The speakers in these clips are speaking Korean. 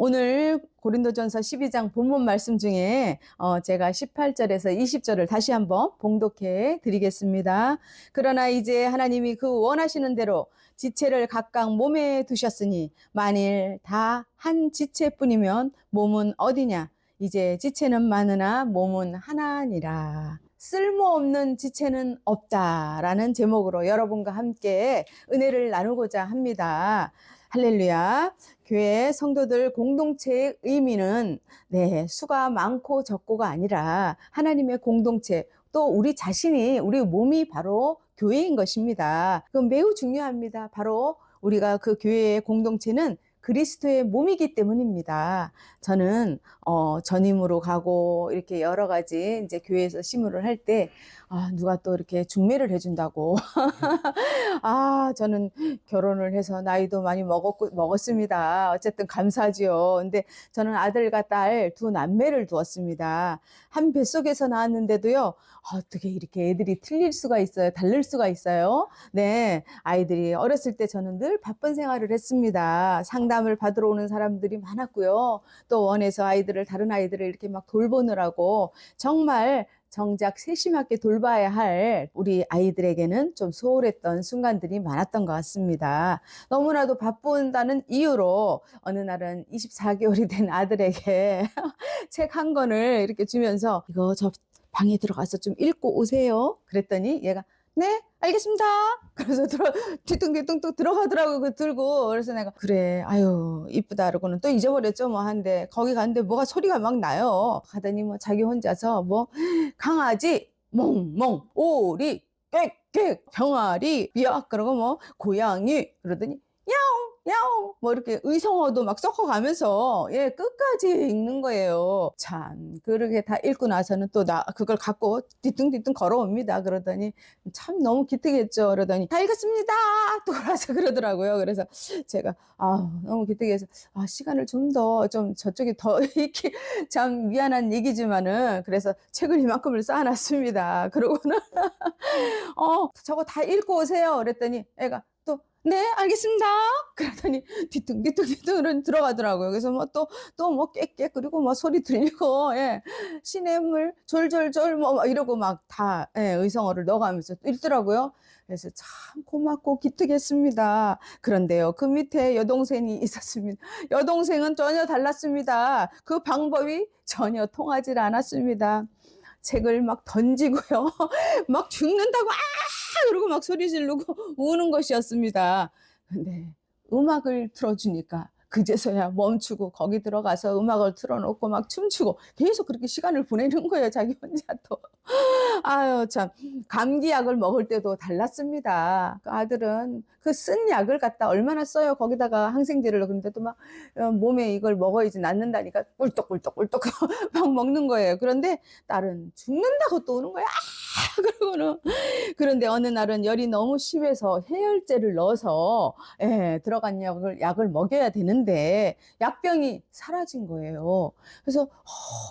오늘 고린도전서 12장 본문 말씀 중에 제가 18절에서 20절을 다시 한번 봉독해 드리겠습니다. 그러나 이제 하나님이 그 원하시는 대로 지체를 각각 몸에 두셨으니 만일 다 한 지체뿐이면 몸은 어디냐? 이제 지체는 많으나 몸은 하나니라. 쓸모없는 지체는 없다라는 제목으로 여러분과 함께 은혜를 나누고자 합니다. 할렐루야. 교회 성도들 공동체의 의미는 수가 많고 적고가 아니라 하나님의 공동체, 또 우리 자신이, 우리 몸이 바로 교회인 것입니다. 그건 매우 중요합니다. 바로 우리가 그 교회의 공동체는 그리스도의 몸이기 때문입니다. 저는 전임으로 가고 이렇게 여러 가지 이제 교회에서 심부를 할 때 누가 또 이렇게 중매를 해준다고 저는 결혼을 해서 나이도 많이 먹었습니다. 어쨌든 감사하지요. 근데 저는 아들과 딸 두 남매를 두었습니다. 한 뱃속에서 나왔는데도요, 어떻게 이렇게 애들이 틀릴 수가 있어요? 다를 수가 있어요? 네. 아이들이 어렸을 때 저는 늘 바쁜 생활을 했습니다. 상담을 받으러 오는 사람들이 많았고요. 또 원해서 다른 아이들을 이렇게 막 돌보느라고 정말 정작 세심하게 돌봐야 할 우리 아이들에게는 좀 소홀했던 순간들이 많았던 것 같습니다. 너무나도 바쁜다는 이유로 어느 날은 24개월이 된 아들에게 책 한 권을 이렇게 주면서 이거 저 방에 들어가서 좀 읽고 오세요. 그랬더니 얘가 네, 알겠습니다. 그래서 뒤뚱뒤뚱 또 들어가더라고요. 그 들고. 그래서 내가, 그래, 아유, 이쁘다. 그러고는 또 잊어버렸죠. 뭐 한데, 거기 갔는데 뭐가 소리가 막 나요. 가더니 뭐 자기 혼자서 뭐, 강아지, 멍멍, 오리, 꽥꽥, 병아리, 삐약, 그러고 뭐, 고양이, 그러더니, 야옹, 야옹, 뭐 이렇게 의성어도 막 섞어가면서, 끝까지 읽는 거예요. 참, 그렇게 다 읽고 나서는 또 그걸 갖고 뒤뚱뒤뚱 걸어옵니다. 그러더니, 참 너무 기특했죠. 그러더니, 다 읽었습니다! 또 그러서 그러더라고요. 그래서 제가, 너무 기특해서, 시간을 좀 저쪽에 더 읽기, 참 미안한 얘기지만은, 그래서 책을 이만큼을 쌓아놨습니다. 그러고는, 저거 다 읽고 오세요. 그랬더니 애가 또, 네, 알겠습니다. 그러더니 뒤뚱뒤뚱 들어가더라고요. 그래서 뭐 또 뭐 깨깨 그리고 뭐 소리 들리고, 시냇물 졸졸졸 뭐 이러고 막 다, 의성어를 넣어가면서 읽더라고요. 그래서 참 고맙고 기특했습니다. 그런데요, 그 밑에 여동생이 있었습니다. 여동생은 전혀 달랐습니다. 그 방법이 전혀 통하지 않았습니다. 책을 막 던지고요. 막 죽는다고, 그러고 막 소리 지르고 우는 것이었습니다. 근데 음악을 틀어주니까 그제서야 멈추고 거기 들어가서 음악을 틀어놓고 막 춤추고 계속 그렇게 시간을 보내는 거예요. 자기 혼자 또. 아유, 참. 감기약을 먹을 때도 달랐습니다. 그 아들은 그 쓴 약을 갖다 얼마나 써요. 거기다가 항생제를 그런데도 막 몸에 이걸 먹어야지 낫는다니까 꿀떡꿀떡꿀떡 막 먹는 거예요. 그런데 딸은 죽는다고 또 오는 거야. 그러고는 그런데 어느 날은 열이 너무 심해서 해열제를 넣어서 들어간 약을 먹여야 되는데 약병이 사라진 거예요. 그래서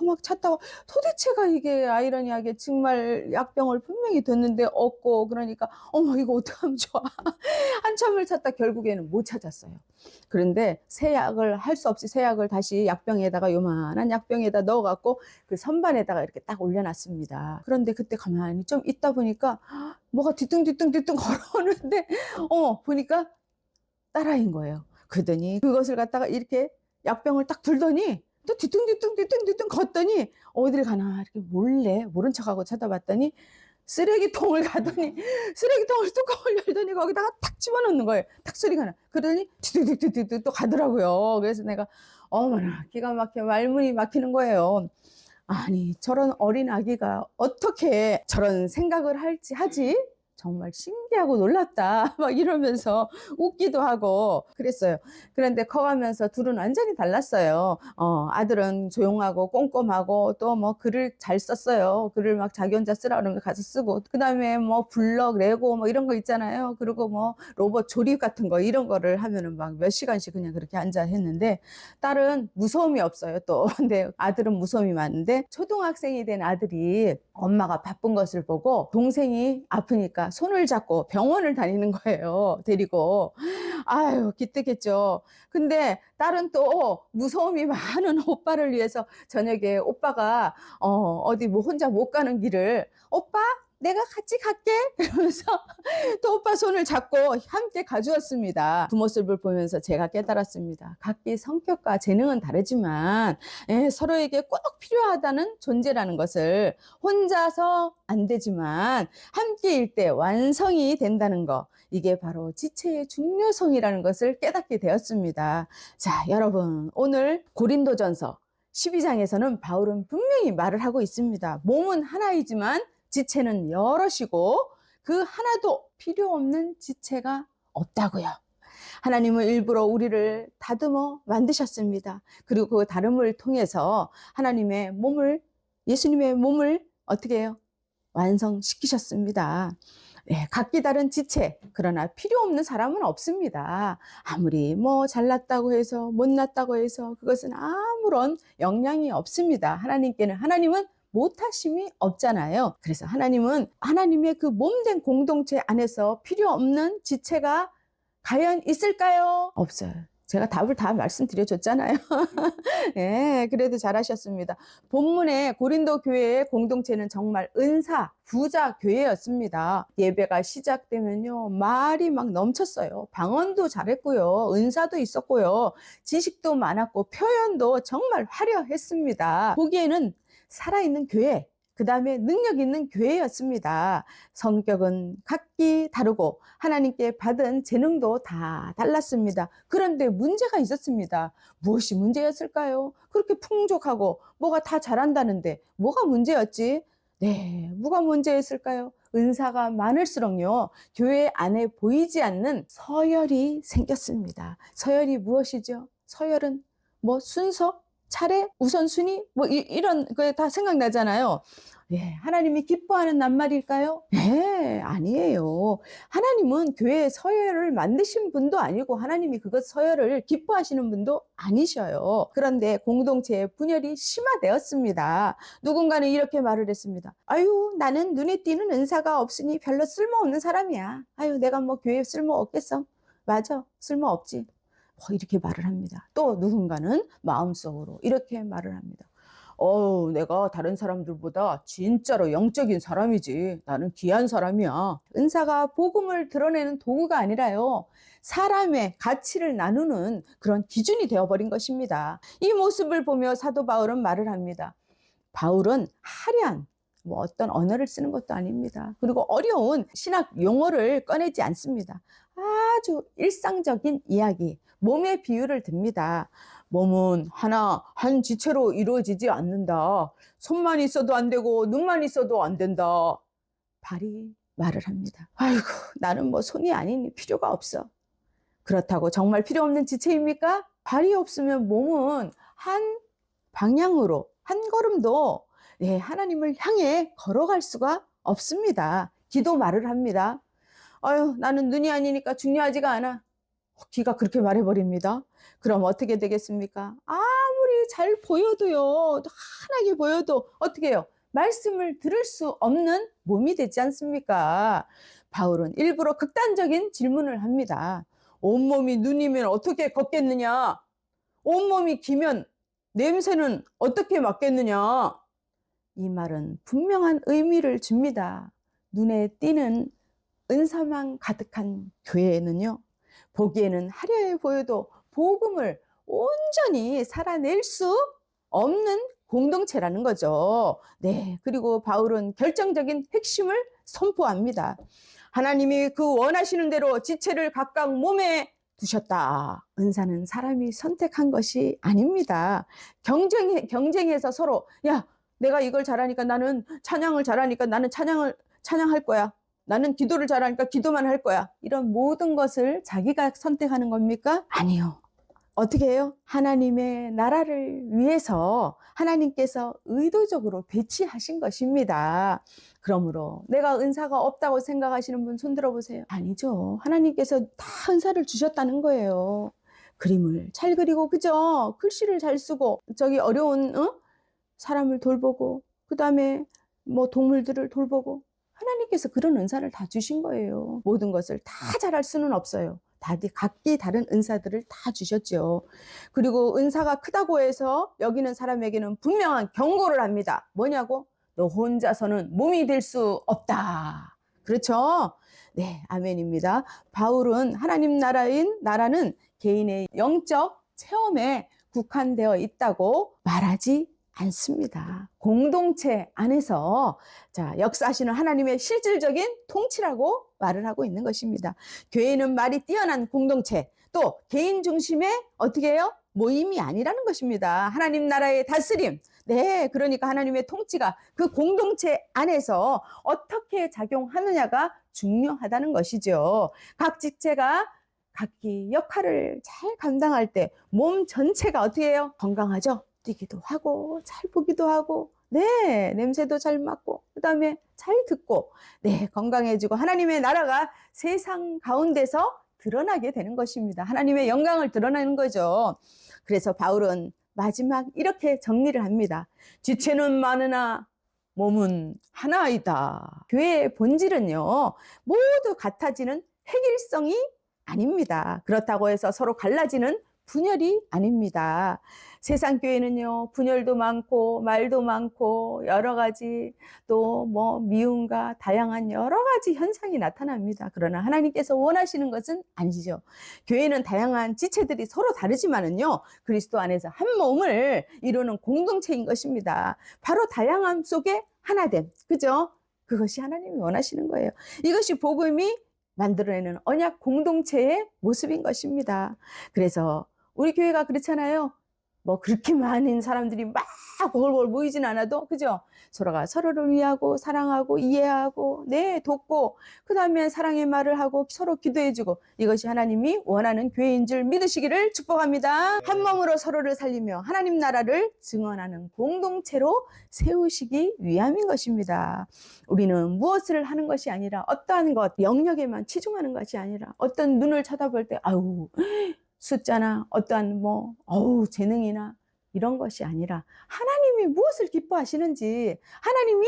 막 찾다가 도대체가 이게 아이러니하게 정말 약병을 분명히 뒀는데 없고 그러니까 어머 이거 어떡하면 좋아. 한참을 찾다 결국에는 못 찾았어요. 그런데 할 수 없이 새 약을 다시 약병에다가 요만한 약병에다 넣어갖고 그 선반에다가 이렇게 딱 올려놨습니다. 그런데 그때 가만히 좀 있다 보니까 뭐가 뒤뚱뒤뚱 걸어오는데 보니까 딸아이인 거예요. 그러더니 그것을 갖다가 이렇게 약병을 딱 들더니 또 뒤뚱뒤뚱 걷더니 어디를 가나 이렇게 몰래 모른 척하고 쳐다봤더니 쓰레기통을 가더니 쓰레기통을 뚜껑을 열더니 거기다가 탁 집어넣는 거예요. 탁 소리가 나. 그러더니 뒤뚱뒤뚱 또 가더라고요. 그래서 내가 어머나 기가 막혀 말문이 막히는 거예요. 아니 저런 어린 아기가 어떻게 저런 생각을 하지? 정말 신기하고 놀랐다. 막 이러면서 웃기도 하고 그랬어요. 그런데 커가면서 둘은 완전히 달랐어요. 아들은 조용하고 꼼꼼하고 또 뭐 글을 잘 썼어요. 글을 막 자기 혼자 쓰라 그러면 가서 쓰고 그 다음에 뭐 블럭, 레고 뭐 이런 거 있잖아요. 그리고 뭐 로봇 조립 같은 거 이런 거를 하면은 막 몇 시간씩 그냥 그렇게 앉아 했는데 딸은 무서움이 없어요. 또 근데 아들은 무서움이 많은데 초등학생이 된 아들이 엄마가 바쁜 것을 보고 동생이 아프니까 손을 잡고 병원을 다니는 거예요. 데리고. 아유, 기특했죠. 근데 딸은 또 무서움이 많은 오빠를 위해서 저녁에 오빠가 어디 뭐 혼자 못 가는 길을 오빠 내가 같이 갈게 이러면서 또 오빠 손을 잡고 함께 가주었습니다. 그 모습을 보면서 제가 깨달았습니다. 각기 성격과 재능은 다르지만 서로에게 꼭 필요하다는 존재라는 것을, 혼자서 안 되지만 함께일 때 완성이 된다는 거, 이게 바로 지체의 중요성이라는 것을 깨닫게 되었습니다. 자, 여러분, 오늘 고린도전서 12장에서는 바울은 분명히 말을 하고 있습니다. 몸은 하나이지만 지체는 여럿이고 그 하나도 필요 없는 지체가 없다고요. 하나님은 일부러 우리를 다듬어 만드셨습니다. 그리고 그 다름을 통해서 하나님의 몸을, 예수님의 몸을 어떻게 해요? 완성시키셨습니다. 네, 각기 다른 지체, 그러나 필요 없는 사람은 없습니다. 아무리 뭐 잘났다고 해서 못났다고 해서 그것은 아무런 영향이 없습니다. 하나님은 못하심이 없잖아요. 그래서 하나님은 하나님의 그 몸된 공동체 안에서 필요 없는 지체가 과연 있을까요? 없어요. 제가 답을 다 말씀드려줬잖아요. 예, 그래도 잘하셨습니다. 본문의 고린도 교회의 공동체는 정말 은사, 부자 교회였습니다. 예배가 시작되면요, 말이 막 넘쳤어요. 방언도 잘했고요, 은사도 있었고요, 지식도 많았고, 표현도 정말 화려했습니다. 보기에는 살아있는 교회, 그 다음에 능력 있는 교회였습니다. 성격은 각기 다르고 하나님께 받은 재능도 다 달랐습니다. 그런데 문제가 있었습니다. 무엇이 문제였을까요? 그렇게 풍족하고 뭐가 다 잘한다는데 뭐가 문제였지? 네, 뭐가 문제였을까요? 은사가 많을수록요, 교회 안에 보이지 않는 서열이 생겼습니다. 서열이 무엇이죠? 서열은 뭐 순서? 차례? 우선순위? 뭐 이런 거 다 생각나잖아요. 예, 하나님이 기뻐하는 낱말일까요? 네, 아니에요. 하나님은 교회의 서열을 만드신 분도 아니고 하나님이 그것 서열을 기뻐하시는 분도 아니셔요. 그런데 공동체의 분열이 심화되었습니다. 누군가는 이렇게 말을 했습니다. 아유, 나는 눈에 띄는 은사가 없으니 별로 쓸모없는 사람이야. 아유, 내가 뭐 교회에 쓸모 없겠어? 맞아, 쓸모 없지. 이렇게 말을 합니다. 또 누군가는 마음속으로 이렇게 말을 합니다. 내가 다른 사람들보다 진짜로 영적인 사람이지. 나는 귀한 사람이야. 은사가 복음을 드러내는 도구가 아니라요, 사람의 가치를 나누는 그런 기준이 되어버린 것입니다. 이 모습을 보며 사도 바울은 말을 합니다. 바울은 화려한 뭐 어떤 언어를 쓰는 것도 아닙니다. 그리고 어려운 신학 용어를 꺼내지 않습니다. 아주 일상적인 이야기, 몸의 비유를 듭니다. 몸은 한 지체로 이루어지지 않는다. 손만 있어도 안 되고 눈만 있어도 안 된다. 발이 말을 합니다. 아이고, 나는 뭐 손이 아니니 필요가 없어. 그렇다고 정말 필요 없는 지체입니까? 발이 없으면 몸은 한 방향으로 한 걸음도 하나님을 향해 걸어갈 수가 없습니다. 기도 말을 합니다. 아유, 나는 눈이 아니니까 중요하지가 않아. 귀가 그렇게 말해버립니다. 그럼 어떻게 되겠습니까? 아무리 잘 보여도요, 환하게 보여도 어떻게 해요? 말씀을 들을 수 없는 몸이 되지 않습니까? 바울은 일부러 극단적인 질문을 합니다. 온몸이 눈이면 어떻게 걷겠느냐? 온몸이 기면 냄새는 어떻게 맡겠느냐? 이 말은 분명한 의미를 줍니다. 눈에 띄는 은사만 가득한 교회에는요, 보기에는 화려해 보여도 복음을 온전히 살아낼 수 없는 공동체라는 거죠. 네, 그리고 바울은 결정적인 핵심을 선포합니다. 하나님이 그 원하시는 대로 지체를 각각 몸에 두셨다. 은사는 사람이 선택한 것이 아닙니다. 경쟁해서 서로, 야, 내가 이걸 잘하니까 나는 찬양을 잘하니까 나는 찬양할 거야. 나는 기도를 잘하니까 기도만 할 거야. 이런 모든 것을 자기가 선택하는 겁니까? 아니요. 어떻게 해요? 하나님의 나라를 위해서 하나님께서 의도적으로 배치하신 것입니다. 그러므로 내가 은사가 없다고 생각하시는 분 손 들어보세요. 아니죠. 하나님께서 다 은사를 주셨다는 거예요. 그림을 잘 그리고, 그죠? 글씨를 잘 쓰고, 저기 어려운 사람을 돌보고, 그 다음에 뭐 동물들을 돌보고, 하나님께서 그런 은사를 다 주신 거예요. 모든 것을 다 잘할 수는 없어요. 각기 다른 은사들을 다 주셨죠. 그리고 은사가 크다고 해서 여기는 사람에게는 분명한 경고를 합니다. 뭐냐고? 너 혼자서는 몸이 될 수 없다. 그렇죠? 네, 아멘입니다. 바울은 하나님 나라는 개인의 영적 체험에 국한되어 있다고 말하지 않습니다. 공동체 안에서 역사하시는 하나님의 실질적인 통치라고 말을 하고 있는 것입니다. 교회는 말이 뛰어난 공동체, 또 개인 중심의 어떻게 해요? 모임이 아니라는 것입니다. 하나님 나라의 다스림, 네, 그러니까 하나님의 통치가 그 공동체 안에서 어떻게 작용하느냐가 중요하다는 것이죠. 각 직체가 각기 역할을 잘 감당할 때 몸 전체가 어떻게 해요? 건강하죠? 뛰기도 하고 잘 보기도 하고 네, 냄새도 잘 맡고 그다음에 잘 듣고 네, 건강해지고 하나님의 나라가 세상 가운데서 드러나게 되는 것입니다. 하나님의 영광을 드러내는 거죠. 그래서 바울은 마지막 이렇게 정리를 합니다. 지체는 많으나 몸은 하나이다. 교회의 본질은요, 모두 같아지는 획일성이 아닙니다. 그렇다고 해서 서로 갈라지는 분열이 아닙니다. 세상 교회는요, 분열도 많고 말도 많고 여러 가지 또 미움과 다양한 여러 가지 현상이 나타납니다. 그러나 하나님께서 원하시는 것은 아니죠. 교회는 다양한 지체들이 서로 다르지만은요, 그리스도 안에서 한 몸을 이루는 공동체인 것입니다. 바로 다양함 속에 하나됨. 그죠? 그것이 하나님이 원하시는 거예요. 이것이 복음이 만들어내는 언약 공동체의 모습인 것입니다. 그래서 우리 교회가 그렇잖아요. 그렇게 많은 사람들이 막 골골 모이진 않아도, 그죠? 서로가 서로를 위하고, 사랑하고, 이해하고, 네, 돕고, 그 다음에 사랑의 말을 하고, 서로 기도해주고, 이것이 하나님이 원하는 교회인 줄 믿으시기를 축복합니다. 한 몸으로 서로를 살리며 하나님 나라를 증언하는 공동체로 세우시기 위함인 것입니다. 우리는 무엇을 하는 것이 아니라 어떠한 것, 영역에만 치중하는 것이 아니라 어떤 눈을 쳐다볼 때, 아유, 숫자나 어떠한 재능이나 이런 것이 아니라 하나님이 무엇을 기뻐하시는지, 하나님이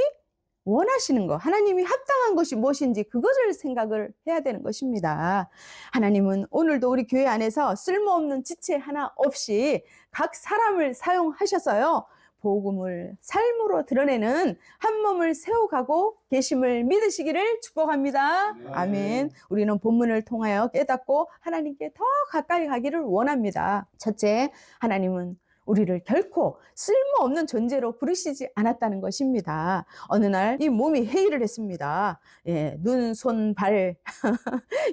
원하시는 것, 하나님이 합당한 것이 무엇인지 그것을 생각을 해야 되는 것입니다. 하나님은 오늘도 우리 교회 안에서 쓸모없는 지체 하나 없이 각 사람을 사용하셔서요, 복음을 삶으로 드러내는 한 몸을 세워가고 계심을 믿으시기를 축복합니다. 네. 아멘. 우리는 본문을 통하여 깨닫고 하나님께 더 가까이 가기를 원합니다. 첫째, 하나님은 우리를 결코 쓸모없는 존재로 부르시지 않았다는 것입니다. 어느 날 이 몸이 회의를 했습니다. 예, 눈, 손, 발,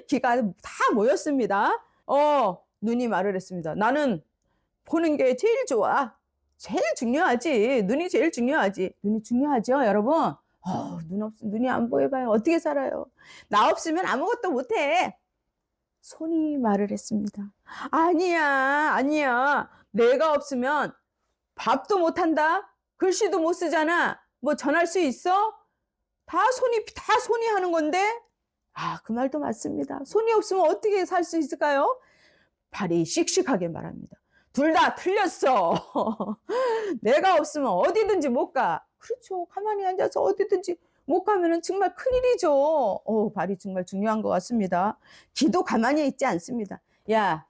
귀가 다 모였습니다. 눈이 말을 했습니다. 나는 보는 게 제일 좋아. 제일 중요하지. 눈이 제일 중요하지. 눈이 중요하죠, 여러분? 눈이 안 보여봐요. 어떻게 살아요? 나 없으면 아무것도 못해. 손이 말을 했습니다. 아니야. 내가 없으면 밥도 못한다. 글씨도 못 쓰잖아. 전할 수 있어? 다 손이 하는 건데? 그 말도 맞습니다. 손이 없으면 어떻게 살 수 있을까요? 발이 씩씩하게 말합니다. 둘 다 틀렸어. 내가 없으면 어디든지 못 가. 그렇죠. 가만히 앉아서 어디든지 못 가면은 정말 큰일이죠. 발이 정말 중요한 것 같습니다. 귀도 가만히 있지 않습니다. 야,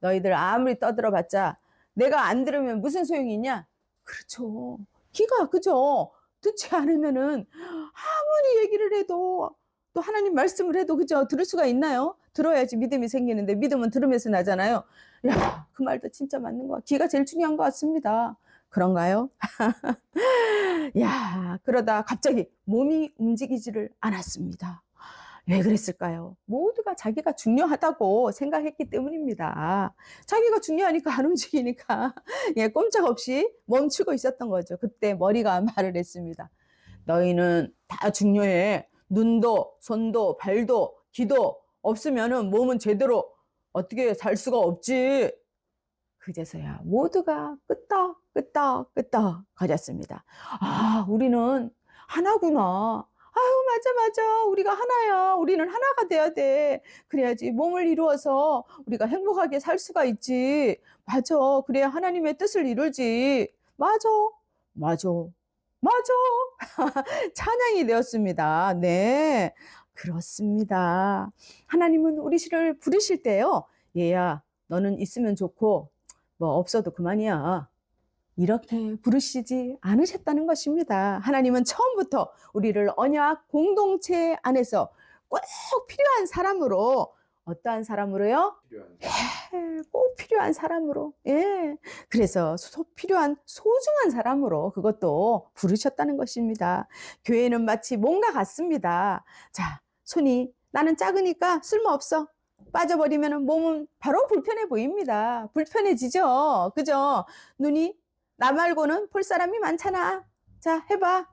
너희들 아무리 떠들어봤자 내가 안 들으면 무슨 소용이 있냐? 그렇죠. 귀가, 그죠? 듣지 않으면은 아무리 얘기를 해도 또 하나님 말씀을 해도, 그죠? 들을 수가 있나요? 들어야지 믿음이 생기는데 믿음은 들으면서 나잖아요. 야, 그 말도 진짜 맞는 것 같아. 귀가 제일 중요한 것 같습니다. 그런가요? 야, 그러다 갑자기 몸이 움직이지를 않았습니다. 왜 그랬을까요? 모두가 자기가 중요하다고 생각했기 때문입니다. 자기가 중요하니까 안 움직이니까 꼼짝없이 멈추고 있었던 거죠. 그때 머리가 말을 했습니다. 너희는 다 중요해. 눈도, 손도, 발도, 귀도 없으면은 몸은 제대로 어떻게 살 수가 없지. 그제서야 모두가 끄떡 거렸습니다. 우리는 하나구나. 맞아. 우리가 하나야. 우리는 하나가 돼야 돼. 그래야지 몸을 이루어서 우리가 행복하게 살 수가 있지. 맞아. 그래야 하나님의 뜻을 이루지. 맞아. 맞아. 찬양이 되었습니다. 네. 그렇습니다. 하나님은 우리 시를 부르실 때요. 얘야, 너는 있으면 좋고, 뭐 없어도 그만이야. 이렇게 부르시지 않으셨다는 것입니다. 하나님은 처음부터 우리를 언약 공동체 안에서 꼭 필요한 사람으로, 어떠한 사람으로요? 필요한 꼭 필요한 사람으로. 예. 그래서 필요한 소중한 사람으로 그것도 부르셨다는 것입니다. 교회는 마치 몸과 같습니다. 자, 손이 나는 작으니까 쓸모없어. 빠져버리면 몸은 바로 불편해 보입니다. 불편해지죠. 그죠? 눈이 나 말고는 볼 사람이 많잖아. 자, 해봐.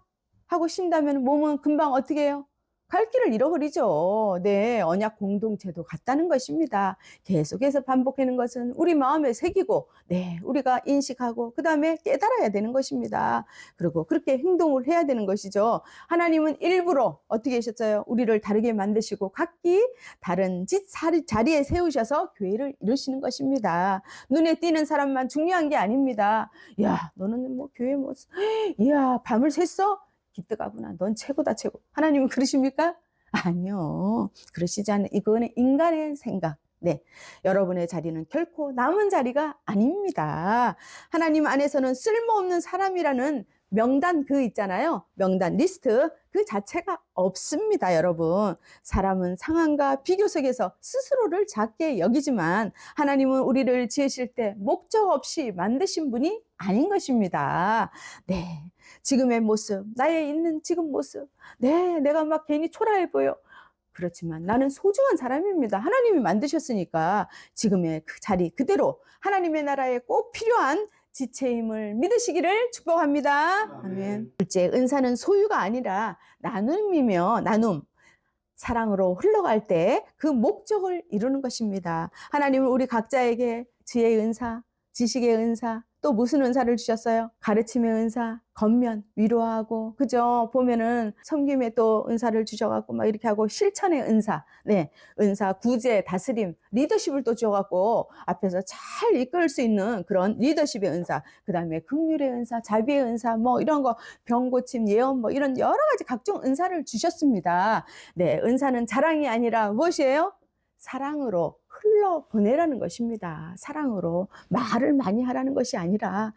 하고 쉰다면 몸은 금방 어떻게 해요? 갈 길을 잃어버리죠. 네, 언약 공동체도 같다는 것입니다. 계속해서 반복하는 것은 우리 마음에 새기고, 네, 우리가 인식하고, 그 다음에 깨달아야 되는 것입니다. 그리고 그렇게 행동을 해야 되는 것이죠. 하나님은 일부러 어떻게 하셨어요? 우리를 다르게 만드시고, 각기 다른 자리에 세우셔서 교회를 이루시는 것입니다. 눈에 띄는 사람만 중요한 게 아닙니다. 야, 너는 뭐 교회 뭐, 이야, 밤을 샜어? 기특하구나. 넌 최고다, 최고. 하나님은 그러십니까? 아니요. 그러시지 않는, 이거는 인간의 생각. 네. 여러분의 자리는 결코 남은 자리가 아닙니다. 하나님 안에서는 쓸모없는 사람이라는 명단 그 있잖아요. 명단 리스트 그 자체가 없습니다, 여러분. 사람은 상황과 비교 속에서 스스로를 작게 여기지만 하나님은 우리를 지으실 때 목적 없이 만드신 분이 아닌 것입니다. 네. 지금의 모습, 나의 있는 지금 모습. 네, 내가 막 괜히 초라해 보여. 그렇지만 나는 소중한 사람입니다. 하나님이 만드셨으니까 지금의 그 자리 그대로 하나님의 나라에 꼭 필요한 지체임을 믿으시기를 축복합니다. 아멘. 둘째, 은사는 소유가 아니라 나눔이며 나눔. 사랑으로 흘러갈 때 그 목적을 이루는 것입니다. 하나님은 우리 각자에게 지혜의 은사, 지식의 은사, 또 무슨 은사를 주셨어요? 가르침의 은사, 겉면, 위로하고, 그죠? 보면은 섬김에 또 은사를 주셔갖고 막 이렇게 하고 실천의 은사, 네, 은사, 구제, 다스림, 리더십을 또 주셔갖고 앞에서 잘 이끌 수 있는 그런 리더십의 은사, 그 다음에 긍휼의 은사, 자비의 은사, 뭐 이런 거, 병고침, 예언, 뭐 이런 여러 가지 각종 은사를 주셨습니다. 네, 은사는 자랑이 아니라 무엇이에요? 사랑으로 흘러보내라는 것입니다. 사랑으로 말을 많이 하라는 것이 아니라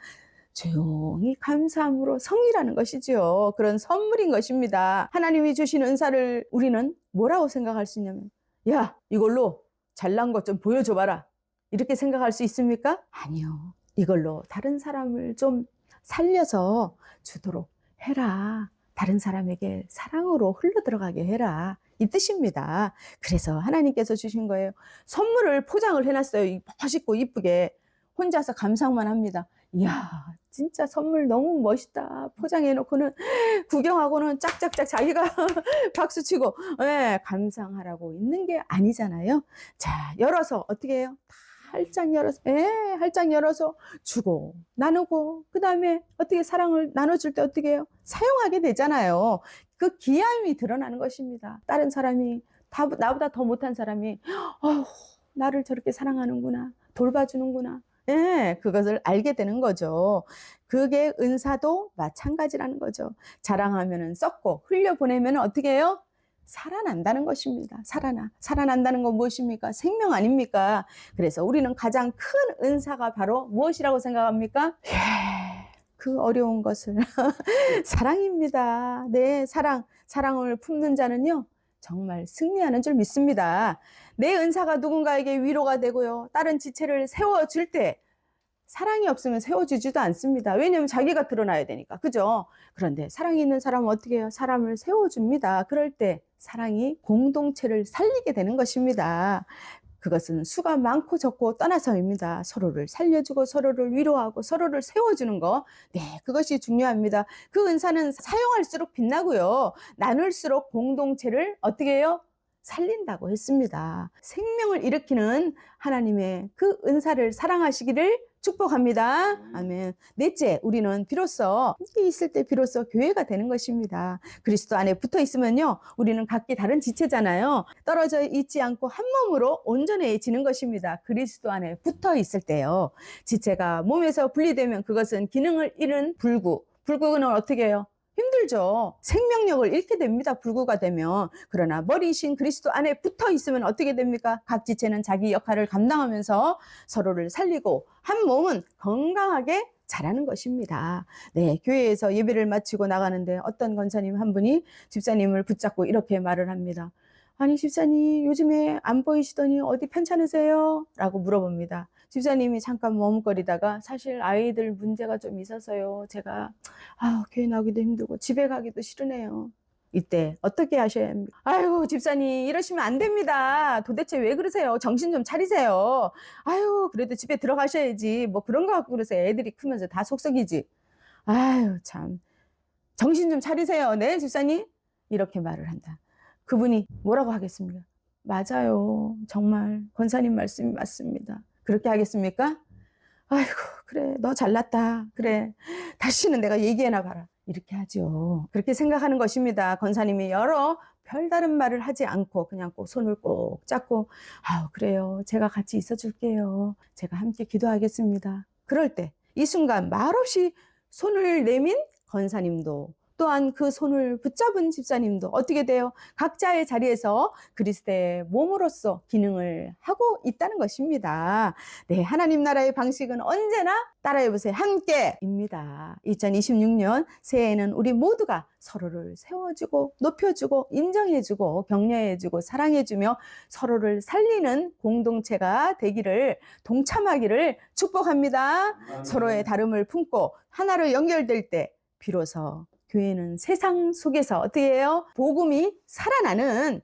조용히 감사함으로 성이라는 것이죠. 그런 선물인 것입니다. 하나님이 주신 은사를 우리는 뭐라고 생각할 수 있냐면, 야, 이걸로 잘난 것 좀 보여줘봐라. 이렇게 생각할 수 있습니까? 아니요. 이걸로 다른 사람을 좀 살려서 주도록 해라. 다른 사람에게 사랑으로 흘러들어가게 해라. 이 뜻입니다. 그래서 하나님께서 주신 거예요. 선물을 포장을 해놨어요. 멋있고 이쁘게. 혼자서 감상만 합니다. 이야, 진짜 선물 너무 멋있다. 포장해놓고는 구경하고는 짝짝짝 자기가 박수치고, 네, 감상하라고 있는 게 아니잖아요. 자, 열어서 어떻게 해요? 활짝 열어서, 활짝 열어서 주고, 나누고, 그 다음에 어떻게 사랑을 나눠줄 때 어떻게 해요? 사용하게 되잖아요. 그 귀함이 드러나는 것입니다. 다른 사람이, 나보다 더 못한 사람이, 나를 저렇게 사랑하는구나. 돌봐주는구나. 그것을 알게 되는 거죠. 그게 은사도 마찬가지라는 거죠. 자랑하면은 썩고, 흘려보내면 어떻게 해요? 살아난다는 것입니다. 살아난다는 건 무엇입니까? 생명 아닙니까? 그래서 우리는 가장 큰 은사가 바로 무엇이라고 생각합니까? 그 어려운 것을 사랑입니다. 네, 사랑을 품는 자는요 정말 승리하는 줄 믿습니다. 내 은사가 누군가에게 위로가 되고요, 다른 지체를 세워줄 때 사랑이 없으면 세워주지도 않습니다. 왜냐하면 자기가 드러나야 되니까. 그죠? 그런데 사랑이 있는 사람은 어떻게 해요? 사람을 세워줍니다. 그럴 때 사랑이 공동체를 살리게 되는 것입니다. 그것은 수가 많고 적고 떠나서입니다. 서로를 살려주고 서로를 위로하고 서로를 세워주는 거. 네, 그것이 중요합니다. 그 은사는 사용할수록 빛나고요. 나눌수록 공동체를 어떻게 해요? 살린다고 했습니다. 생명을 일으키는 하나님의 그 은사를 사랑하시기를 축복합니다. 아멘. 넷째, 우리는 비로소 함께 있을 때 비로소 교회가 되는 것입니다. 그리스도 안에 붙어 있으면요, 우리는 각기 다른 지체잖아요. 떨어져 있지 않고 한 몸으로 온전해지는 것입니다. 그리스도 안에 붙어 있을 때요. 지체가 몸에서 분리되면 그것은 기능을 잃은 불구. 불구는 어떻게 해요? 힘들죠. 생명력을 잃게 됩니다. 불구가 되면. 그러나 머리이신 그리스도 안에 붙어 있으면 어떻게 됩니까? 각 지체는 자기 역할을 감당하면서 서로를 살리고 한 몸은 건강하게 자라는 것입니다. 네, 교회에서 예배를 마치고 나가는데 어떤 권사님 한 분이 집사님을 붙잡고 이렇게 말을 합니다. 아니 집사님 요즘에 안 보이시더니 어디 편찮으세요? 라고 물어봅니다. 집사님이 잠깐 머뭇거리다가 사실 아이들 문제가 좀 있어서요. 제가 교회 나오기도 힘들고 집에 가기도 싫으네요. 이때 어떻게 하셔야 합니까? 아유 집사님 이러시면 안 됩니다. 도대체 왜 그러세요? 정신 좀 차리세요. 아유 그래도 집에 들어가셔야지. 뭐 그런 거 갖고 그러세요. 애들이 크면서 다 속썩이지. 아유 참 정신 좀 차리세요. 네 집사님? 이렇게 말을 한다. 그분이 뭐라고 하겠습니까? 맞아요. 정말 권사님 말씀이 맞습니다. 그렇게 하겠습니까? 아이고 그래 너 잘났다. 그래 다시는 내가 얘기해나 봐라. 이렇게 하죠. 그렇게 생각하는 것입니다. 권사님이 여러 별다른 말을 하지 않고 그냥 꼭 손을 꼭 잡고 그래요. 제가 같이 있어 줄게요. 제가 함께 기도하겠습니다. 그럴 때 이 순간 말없이 손을 내민 권사님도 또한 그 손을 붙잡은 집사님도 어떻게 돼요? 각자의 자리에서 그리스도의 몸으로서 기능을 하고 있다는 것입니다. 네, 하나님 나라의 방식은 언제나 따라해보세요. 함께입니다. 2026년 새해에는 우리 모두가 서로를 세워주고 높여주고 인정해주고 격려해주고 사랑해주며 서로를 살리는 공동체가 되기를 동참하기를 축복합니다. 서로의 다름을 품고 하나로 연결될 때 비로소 교회는 세상 속에서 어떻게 해요? 복음이 살아나는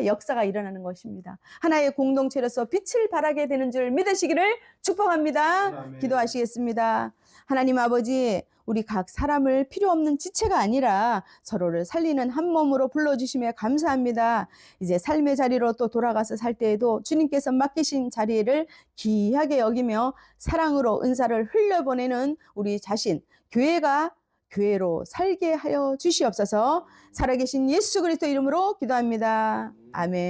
역사가 일어나는 것입니다. 하나의 공동체로서 빛을 발하게 되는 줄 믿으시기를 축복합니다. 아멘. 기도하시겠습니다. 하나님 아버지 우리 각 사람을 필요 없는 지체가 아니라 서로를 살리는 한 몸으로 불러주심에 감사합니다. 이제 삶의 자리로 또 돌아가서 살 때에도 주님께서 맡기신 자리를 귀하게 여기며 사랑으로 은사를 흘려보내는 우리 자신 교회가 교회로 살게 하여 주시옵소서. 살아계신 예수 그리스도 이름으로 기도합니다. 아멘.